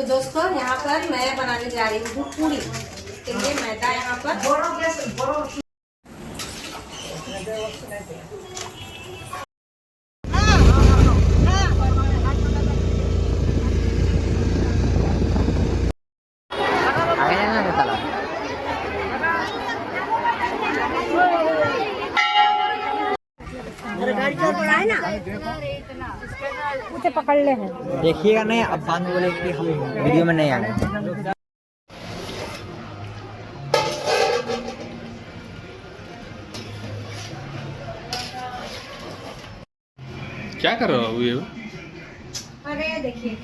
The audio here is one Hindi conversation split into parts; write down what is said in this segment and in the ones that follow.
दोस्तों यहाँ पर मैं बनाने जा रही हूँ पूरी के लिए मैदा यहाँ पर उसे पकड़ ले हैं। देखिएगा नहीं, अब बाद में बोले कि हम वीडियो में नहीं आए। क्या कर रहे हो ये? अरे देखिए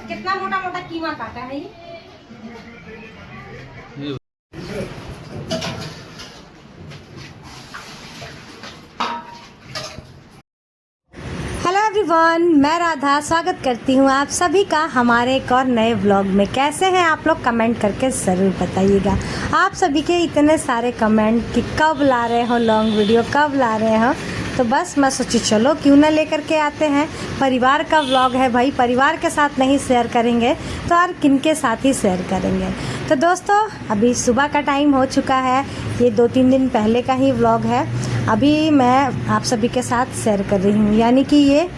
कितना मोटा मोटा कीमा काटा है ये। हेलो एवरीवन, मैं राधा स्वागत करती हूँ आप सभी का हमारे एक और नए व्लॉग में। कैसे हैं आप लोग, कमेंट करके ज़रूर बताइएगा। आप सभी के इतने सारे कमेंट कि कब ला रहे हो लॉन्ग वीडियो, कब ला रहे हो, तो बस मैं सोची चलो क्यों ना लेकर के आते हैं। परिवार का व्लॉग है भाई, परिवार के साथ नहीं शेयर करेंगे तो और किन के साथ ही शेयर करेंगे। तो दोस्तों अभी सुबह का टाइम हो चुका है, ये 2-3 दिन पहले का ही व्लॉग है। अभी मैं आप सभी के साथ शेयर कर रही हूँ, यानी कि ये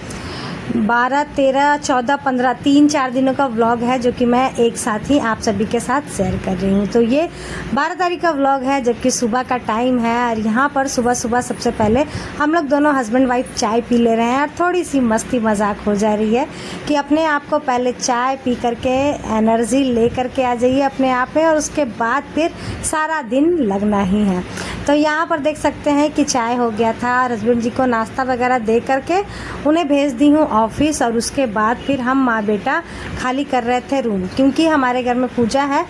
12, 13, 14, 15 3-4 दिनों का व्लॉग है जो कि मैं एक साथ ही आप सभी के साथ शेयर कर रही हूँ। तो ये 12 तारीख का व्लॉग है जबकि सुबह का टाइम है और यहाँ पर सुबह सुबह सबसे पहले हम लोग दोनों हस्बैंड वाइफ चाय पी ले रहे हैं और थोड़ी सी मस्ती मजाक हो जा रही है कि अपने आप को पहले चाय पी करके एनर्जी ले करके आ जाइए अपने आप में और उसके बाद फिर सारा दिन लगना ही है। तो यहाँ पर देख सकते हैं कि चाय हो गया था और हस्बैंड जी को नाश्ता वगैरह दे करके उन्हें भेज दी हूँ ऑफिस। और उसके बाद फिर हम माँ बेटा खाली कर रहे थे रूम, क्योंकि हमारे घर में पूजा है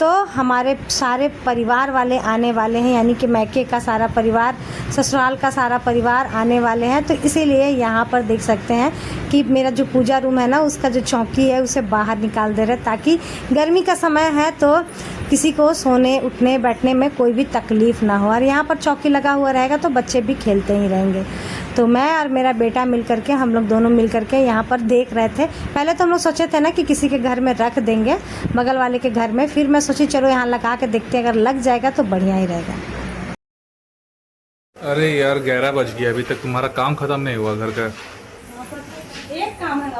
तो हमारे सारे परिवार वाले आने वाले हैं, यानी कि मैके का सारा परिवार, ससुराल का सारा परिवार आने वाले हैं। तो इसीलिए यहाँ पर देख सकते हैं कि मेरा जो पूजा रूम है ना, उसका जो चौकी है उसे बाहर निकाल दे रहे ताकि गर्मी का समय है तो किसी को सोने उठने बैठने में कोई भी तकलीफ़ ना हो। और यहाँ पर चौकी लगा हुआ रहेगा तो बच्चे भी खेलते ही रहेंगे। तो मैं और मेरा बेटा मिल करके, हम लोग दोनों मिल करके यहाँ पर देख रहे थे। पहले तो हम लोग सोचे थे ना कि किसी के घर में रख देंगे, बगल वाले के घर में। फिर मैं सोची चलो यहाँ लगा के देखते हैं, अगर लग जाएगा तो बढ़िया ही रहेगा। अरे यार 11 बज गया, अभी तक तुम्हारा काम खत्म नहीं हुआ घर का। एक काम है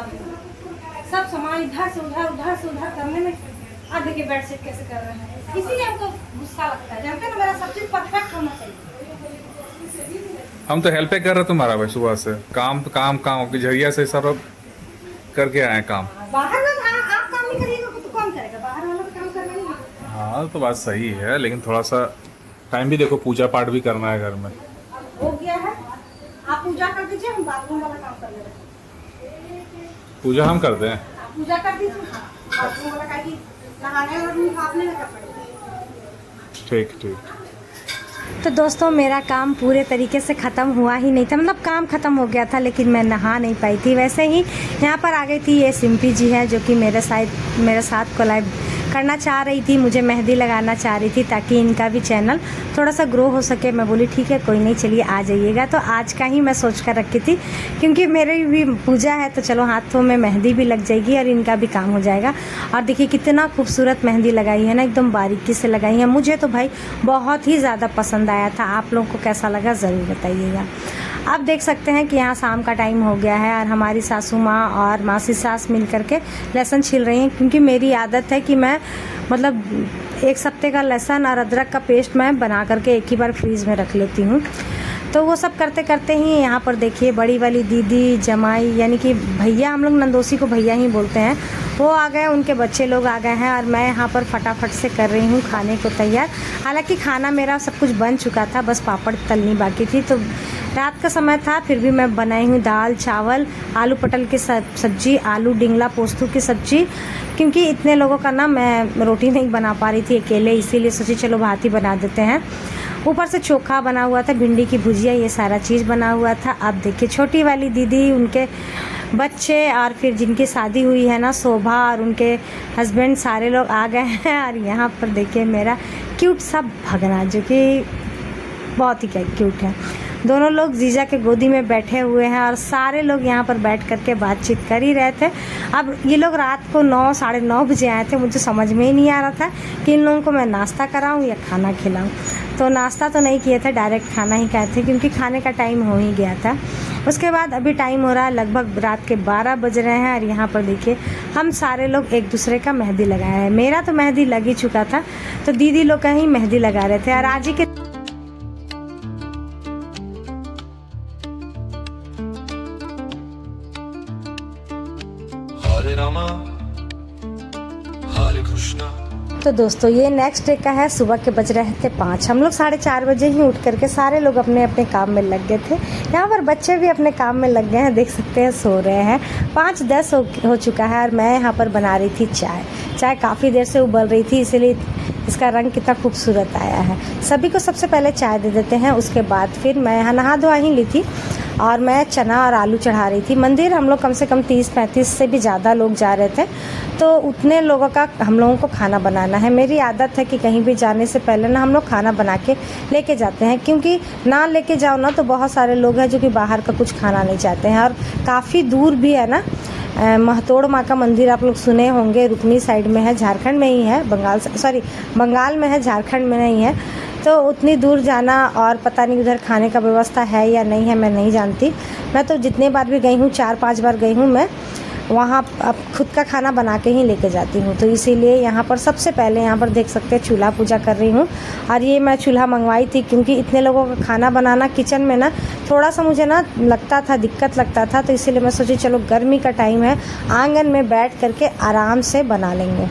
सब सामान इधर से उधर करने में। अब देखिए बेडशीट कैसे कर रहे हैं, इसीलिए हमको गुस्सा लगता है। जानते हैं ना, मेरा सब चीज परफेक्ट होना चाहिए। हम तो हेल्प कर रहे तुम्हारा भाई, सुबह से काम के जरिया से सब करके आए काम। बाहर में आप काम नहीं करिएगा तो कौन करेगा, बाहर वाला काम करना नहीं है। हाँ तो बात सही है, लेकिन थोड़ा सा टाइम भी देखो, पूजा पाठ भी करना है घर में। हो गया है, आप पूजा कर दीजिए, हम बाथरूम वाला काम कर ले रहे हैं। पूजा हम करते हैं, आप पूजा कर दीजिए, बाथरूम वाला का ही नहाने और आपने कर पड़ेगा। ठीक। तो दोस्तों मेरा काम पूरे तरीके से ख़त्म हुआ ही नहीं था, मतलब काम ख़त्म हो गया था लेकिन मैं नहा नहीं पाई थी। वैसे ही यहाँ पर आ गई थी ये सिंपी जी है जो कि मेरे साथ कोलैब करना चाह रही थी, मुझे मेहंदी लगाना चाह रही थी ताकि इनका भी चैनल थोड़ा सा ग्रो हो सके। मैं बोली ठीक है कोई नहीं, चलिए आ जाइएगा। तो आज का ही मैं सोच कर रखी थी क्योंकि मेरी भी पूजा है तो चलो हाथों में मेहंदी भी लग जाएगी और इनका भी काम हो जाएगा। और देखिए कितना खूबसूरत मेहंदी लगाई है ना, एकदम बारीकी से लगाई है। मुझे तो भाई बहुत ही ज़्यादा पसंद आया था, आप लोगों को कैसा लगा ज़रूर बताइएगा। आप देख सकते हैं कि यहाँ शाम का टाइम हो गया है और हमारी सासू माँ और मासी सास मिल करके लहसुन छील रही हैं, क्योंकि मेरी आदत है कि मैं मतलब 1 हफ्ते का लहसुन और अदरक का पेस्ट मैं बना करके एक ही बार फ्रीज़ में रख लेती हूँ। तो वो सब करते करते ही यहाँ पर देखिए बड़ी वाली दीदी जमाई, यानी कि भैया, हम लोग नंदोसी को भैया ही बोलते हैं, वो आ गए, उनके बच्चे लोग आ गए हैं और मैं यहाँ पर फटाफट से कर रही हूँ खाने को तैयार। हालांकि खाना मेरा सब कुछ बन चुका था, बस पापड़ तलनी बाकी थी। तो रात का समय था फिर भी मैं बनाई हूँ दाल चावल, आलू पटल की सब्जी, आलू डिंगला पोस्तू की सब्जी, क्योंकि इतने लोगों का ना मैं रोटी नहीं बना पा रही थी अकेले, इसीलिए सोची चलो भात ही बना देते हैं। ऊपर से चोखा बना हुआ था, भिंडी की भुजिया, ये सारा चीज़ बना हुआ था। अब देखिए छोटी वाली दीदी, उनके बच्चे और फिर जिनकी शादी हुई है ना शोभा और उनके हस्बैंड, सारे लोग आ गए हैं। और यहाँ पर देखिए मेरा क्यूट सा भगना जो कि बहुत ही क्यूट है। दोनों लोग जीजा के गोदी में बैठे हुए हैं और सारे लोग यहाँ पर बैठ करके बातचीत कर ही रहे थे। अब ये लोग रात को 9 साढ़े 9 बजे आए थे। मुझे समझ में ही नहीं आ रहा था कि इन लोगों को मैं नाश्ता कराऊं या खाना खिलाऊं। तो नाश्ता तो नहीं किए थे, डायरेक्ट खाना ही खाए थे क्योंकि खाने का टाइम हो ही गया था। उसके बाद अभी टाइम हो रहा है लगभग रात के 12 बज रहे हैं और यहाँ पर देखिए हम सारे लोग एक दूसरे का मेहंदी लगाए हैं। मेरा तो मेहंदी लग ही चुका था, तो दीदी लोग का ही मेहंदी लगा रहे थे। और आज ही के हरे रामा हरे कृष्णा। तो दोस्तों ये नेक्स्ट डे का है। सुबह के बज रहे थे 5। हम लोग 4:30 बजे ही उठ करके सारे लोग अपने अपने काम में लग गए थे। यहाँ पर बच्चे भी अपने काम में लग गए हैं, देख सकते हैं सो रहे हैं। 5:10 हो चुका है और मैं यहाँ पर बना रही थी चाय काफ़ी देर से उबल रही थी, इसीलिए इसका रंग कितना खूबसूरत आया है। सभी को सबसे पहले चाय दे देते हैं, उसके बाद फिर मैं यहाँ नहा धोआ ही ली थी और मैं चना और आलू चढ़ा रही थी। मंदिर हम लोग कम से कम 30-35 से भी ज़्यादा लोग जा रहे थे, तो उतने लोगों का हम लोगों को खाना बनाना है। मेरी आदत है कि कहीं भी जाने से पहले ना हम लोग खाना बना के लेके जाते हैं, क्योंकि ना लेके जाओ ना तो बहुत सारे लोग हैं जो कि बाहर का कुछ खाना नहीं चाहते हैं। और काफ़ी दूर भी है ना, महतोड़ माँ का मंदिर आप लोग सुने होंगे, रुकनी साइड में है, झारखंड में ही है, बंगाल में है, झारखंड में नहीं है। तो उतनी दूर जाना और पता नहीं उधर खाने का व्यवस्था है या नहीं है, मैं नहीं जानती। मैं तो जितने बार भी गई हूँ, 4-5 बार गई हूँ मैं, वहाँ अब खुद का खाना बना के ही लेके जाती हूँ। तो इसीलिए यहाँ पर सबसे पहले यहाँ पर देख सकते हैं चूल्हा पूजा कर रही हूँ। और ये मैं चूल्हा मंगवाई थी क्योंकि इतने लोगों का खाना बनाना किचन में ना थोड़ा सा मुझे ना दिक्कत लगता था। तो इसीलिए मैं सोची चलो गर्मी का टाइम है, आंगन में बैठ करके आराम से बना लेंगे।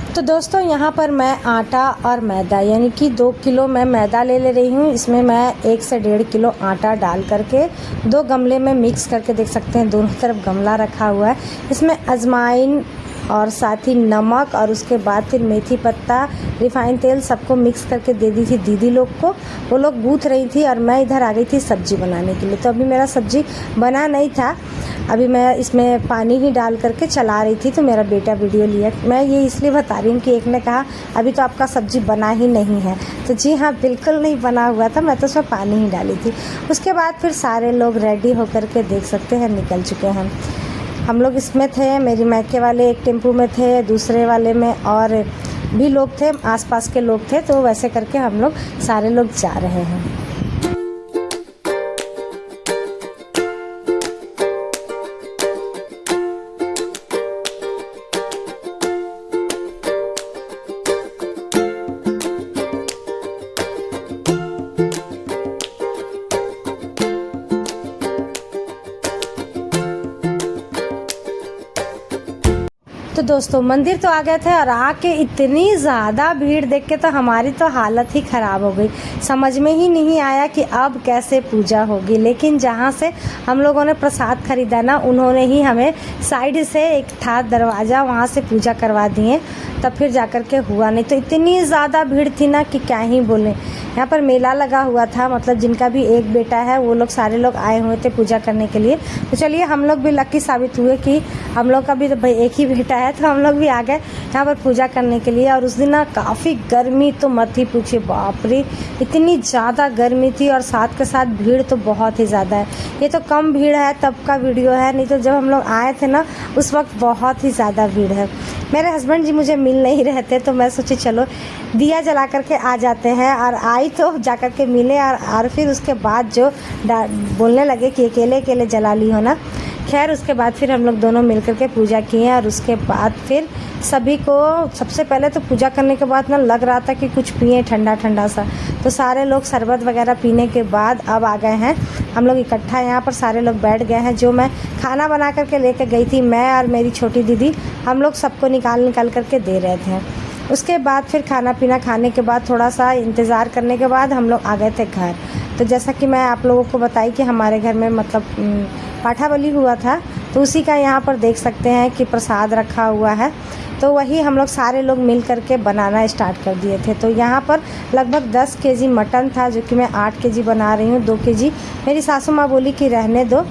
तो दोस्तों यहाँ पर मैं आटा और मैदा यानी कि 2 किलो मैं मैदा ले रही हूँ। इसमें मैं 1 से 1.5 किलो आटा डाल करके 2 गमले में मिक्स करके, देख सकते हैं दोनों तरफ गमला रखा हुआ है। इसमें अजवाइन और साथ ही नमक और उसके बाद फिर मेथी पत्ता, रिफाइन तेल सबको मिक्स करके दे दी थी दीदी लोग को। वो लोग गूँथ रही थी और मैं इधर आ गई थी सब्ज़ी बनाने के लिए। तो अभी मेरा सब्ज़ी बना नहीं था, अभी मैं इसमें पानी ही डाल करके चला रही थी। तो मेरा बेटा वीडियो लिया। मैं ये इसलिए बता रही हूँ कि एक ने कहा अभी तो आपका सब्ज़ी बना ही नहीं है, तो जी हाँ बिल्कुल नहीं बना हुआ था, मैं तो उसमें पानी ही डाली थी। उसके बाद फिर सारे लोग रेडी होकर के देख सकते हैं निकल चुके हैं। हम लोग इसमें थे, मेरी मायके वाले एक टेम्पू में थे, दूसरे वाले में और भी लोग थे, आसपास के लोग थे। तो वैसे करके हम लोग सारे लोग जा रहे हैं। तो दोस्तों मंदिर तो आ गए थे और आके इतनी ज़्यादा भीड़ देख के तो हमारी तो हालत ही ख़राब हो गई। समझ में ही नहीं आया कि अब कैसे पूजा होगी। लेकिन जहाँ से हम लोगों ने प्रसाद खरीदा ना, उन्होंने ही हमें साइड से एक था दरवाज़ा, वहाँ से पूजा करवा दिए, तब फिर जाकर के हुआ। नहीं तो इतनी ज़्यादा भीड़ थी ना कि क्या ही बोलें। यहाँ पर मेला लगा हुआ था, मतलब जिनका भी एक बेटा है वो लोग सारे लोग आए हुए थे पूजा करने के लिए। तो चलिए हम लोग भी लकी साबित हुए कि हम लोग का भी तो भाई एक ही बेटा है, तो हम लोग भी आ गए यहाँ पर पूजा करने के लिए। और उस दिन ना काफ़ी गर्मी तो मत ही पूछिए, बाप रे इतनी ज़्यादा गर्मी थी और साथ के साथ भीड़ तो बहुत ही ज़्यादा है। ये तो कम भीड़ है तब का वीडियो है, नहीं तो जब हम लोग आए थे ना उस वक्त बहुत ही ज़्यादा भीड़ है। मेरे हस्बैंड जी मुझे मिल नहीं रहे थे, तो मैं सोची चलो दिया जला करके आ जाते हैं। और आई तो जा कर के मिले और फिर उसके बाद जो बोलने लगे कि अकेले अकेले जला ली हो ना। खैर उसके बाद फिर हम लोग दोनों मिल करके पूजा किए और उसके बाद फिर सभी को सबसे पहले तो पूजा करने के बाद ना लग रहा था कि कुछ पिए ठंडा ठंडा सा। तो सारे लोग शरबत वगैरह पीने के बाद अब आ गए हैं हम लोग इकट्ठा, यहाँ पर सारे लोग बैठ गए हैं। जो मैं खाना बना करके लेके गई थी, मैं और मेरी छोटी दीदी, हम लोग सबको निकाल करके दे रहे थे। उसके बाद फिर खाना पीना खाने के बाद थोड़ा सा इंतज़ार करने के बाद हम लोग आ गए थे घर। तो जैसा कि मैं आप लोगों को बताई कि हमारे घर में मतलब पाठा बलि हुआ था, तो उसी का यहाँ पर देख सकते हैं कि प्रसाद रखा हुआ है। तो वही हम लोग सारे लोग मिल करके बनाना स्टार्ट कर दिए थे। तो यहाँ पर लगभग 10 केजी मटन था, जो कि मैं 8 केजी बना रही हूँ। 2 केजी मेरी सासू माँ बोली कि रहने दो,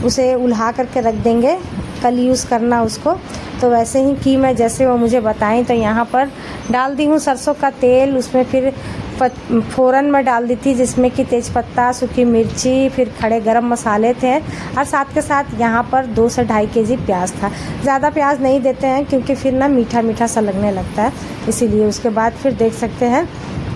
उसे उल्हा करके रख देंगे, कल यूज़ करना उसको। तो वैसे ही कि मैं जैसे वो मुझे बताएं। तो यहाँ पर डाल दी हूँ सरसों का तेल, उसमें फिर फ़ौरन मैं डाल दी थी, जिसमें कि तेज़पत्ता, सूखी मिर्ची, फिर खड़े गरम मसाले थे और साथ के साथ यहाँ पर 2 से ढाई केजी प्याज था। ज़्यादा प्याज नहीं देते हैं क्योंकि फिर ना मीठा मीठा सा लगने लगता है, इसीलिए। उसके बाद फिर देख सकते हैं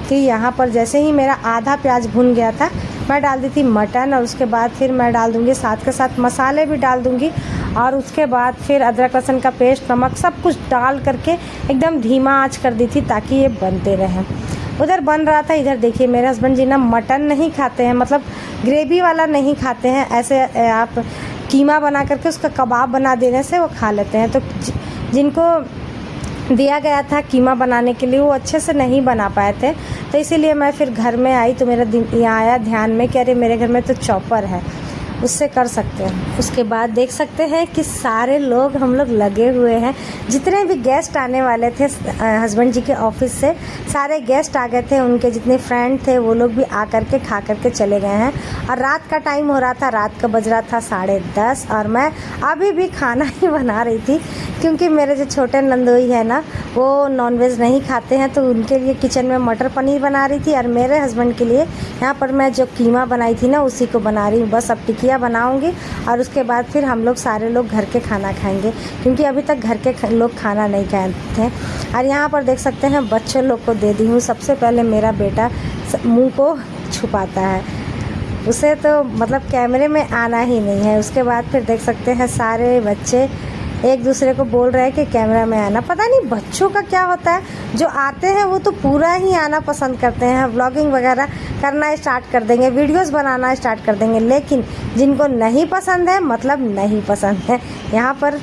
कि यहाँ पर जैसे ही मेरा आधा प्याज भुन गया था, मैं डाल दी थी मटन और उसके बाद फिर मैं डाल दूँगी साथ के साथ मसाले भी डाल दूँगी और उसके बाद फिर अदरक लहसुन का पेस्ट, नमक सब कुछ डाल करके एकदम धीमा आंच कर दी थी ताकि ये बनते रहें। उधर बन रहा था, इधर देखिए मेरे हस्बैंड जी ना मटन नहीं खाते हैं, मतलब ग्रेवी वाला नहीं खाते हैं, ऐसे आप कीमा बना करके उसका कबाब बना देने से वो खा लेते हैं। तो जिनको दिया गया था कीमा बनाने के लिए वो अच्छे से नहीं बना पाए थे, तो इसीलिए मैं फिर घर में आई तो मेरा यहाँ आया ध्यान में कि अरे मेरे घर में तो चॉपर है, उससे कर सकते हैं। उसके बाद देख सकते हैं कि सारे लोग हम लोग लगे हुए हैं, जितने भी गेस्ट आने वाले थे हस्बैंड जी के ऑफिस से सारे गेस्ट आ गए थे, उनके जितने फ्रेंड थे वो लोग भी आ करके खा करके चले गए हैं। और रात का टाइम हो रहा था, रात का बज रहा था 10:30 और मैं अभी भी खाना ही बना रही थी क्योंकि मेरे जो छोटे नंदोई है ना वो नॉनवेज नहीं खाते हैं, तो उनके लिए किचन में मटर पनीर बना रही थी और मेरे हस्बैंड के लिए यहाँ पर मैं जो कीमा बनाई थी ना उसी को बना रही हूँ। बस अब टिकिया बनाऊँगी और उसके बाद फिर हम लोग सारे लोग घर के खाना खाएंगे क्योंकि अभी तक घर के लोग खाना नहीं खाए थे। और यहाँ पर देख सकते हैं बच्चों लोग को दे दी हूँ। सबसे पहले मेरा बेटा मुँह को छुपाता है, उसे तो मतलब कैमरे में आना ही नहीं है। उसके बाद फिर देख सकते हैं सारे बच्चे एक दूसरे को बोल रहे हैं कि कैमरा में आना। पता नहीं बच्चों का क्या होता है, जो आते हैं वो तो पूरा ही आना पसंद करते हैं, व्लॉगिंग वगैरह करना स्टार्ट कर देंगे, वीडियोस बनाना स्टार्ट कर देंगे, लेकिन जिनको नहीं पसंद है मतलब नहीं पसंद है। यहाँ पर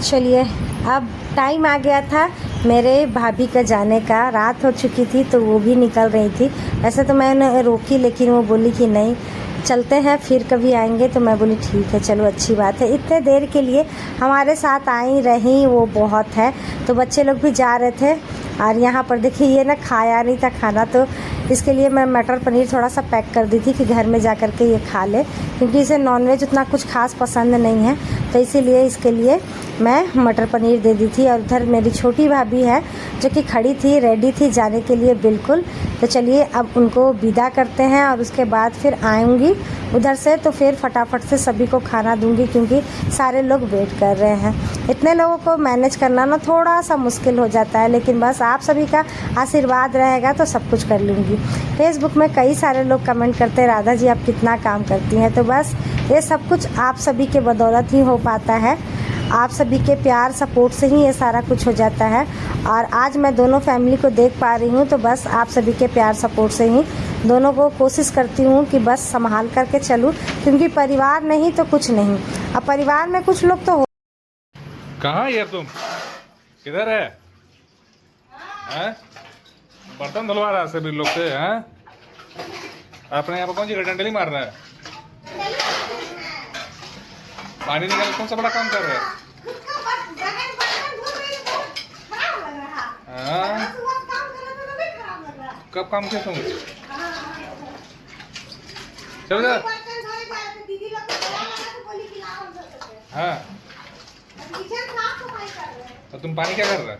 चलिए अब टाइम आ गया था मेरे भाभी का जाने का, रात हो चुकी थी तो वो भी निकल रही थी। वैसे तो मैंने रोकी लेकिन वो बोली कि नहीं चलते हैं फिर कभी आएंगे, तो मैं बोली ठीक है चलो अच्छी बात है। इतने देर के लिए हमारे साथ आई रही वो बहुत है। तो बच्चे लोग भी जा रहे थे और यहाँ पर देखिए ये ना खाया नहीं था खाना, तो इसके लिए मैं मटर पनीर थोड़ा सा पैक कर दी थी कि घर में जा कर के ये खा ले, क्योंकि इसे नॉनवेज उतना कुछ खास पसंद नहीं है, तो इसीलिए इसके लिए मैं मटर पनीर दे दी थी। और उधर मेरी छोटी भाभी है जो कि खड़ी थी, रेडी थी जाने के लिए बिल्कुल। तो चलिए अब उनको विदा करते हैं और उसके बाद फिर आऊँगी उधर से, तो फिर फटाफट से सभी को खाना दूंगी क्योंकि सारे लोग वेट कर रहे हैं। इतने लोगों को मैनेज करना ना थोड़ा सा मुश्किल हो जाता है, लेकिन बस आप सभी का आशीर्वाद रहेगा तो सब कुछ कर लूँगी। फेसबुक में कई सारे लोग कमेंट करते हैं राधा जी आप कितना काम करती हैं, तो बस ये सब कुछ आप सभी के बदौलत ही हो पाता है, आप सभी के प्यार सपोर्ट से ही ये सारा कुछ हो जाता है। और आज मैं दोनों फैमिली को देख पा रही हूँ तो बस आप सभी के प्यार सपोर्ट से ही दोनों को कोशिश करती हूँ कि बस संभाल करके चलूँ, क्योंकि परिवार नहीं तो कुछ नहीं। अब परिवार में कुछ लोग तो हो। कहाँ यार तुम किधर है? हैं? बर्तन धुलवा रहा है सभी लोग से हैं? अपने यहाँ पर कौन सी डंडली मार रहा है? पानी निकाल कौन सा बड़ा काम कर रहा है? हाँ? कब काम किया तुम? चल जा। हाँ तो तुम पानी क्या कर रहा है?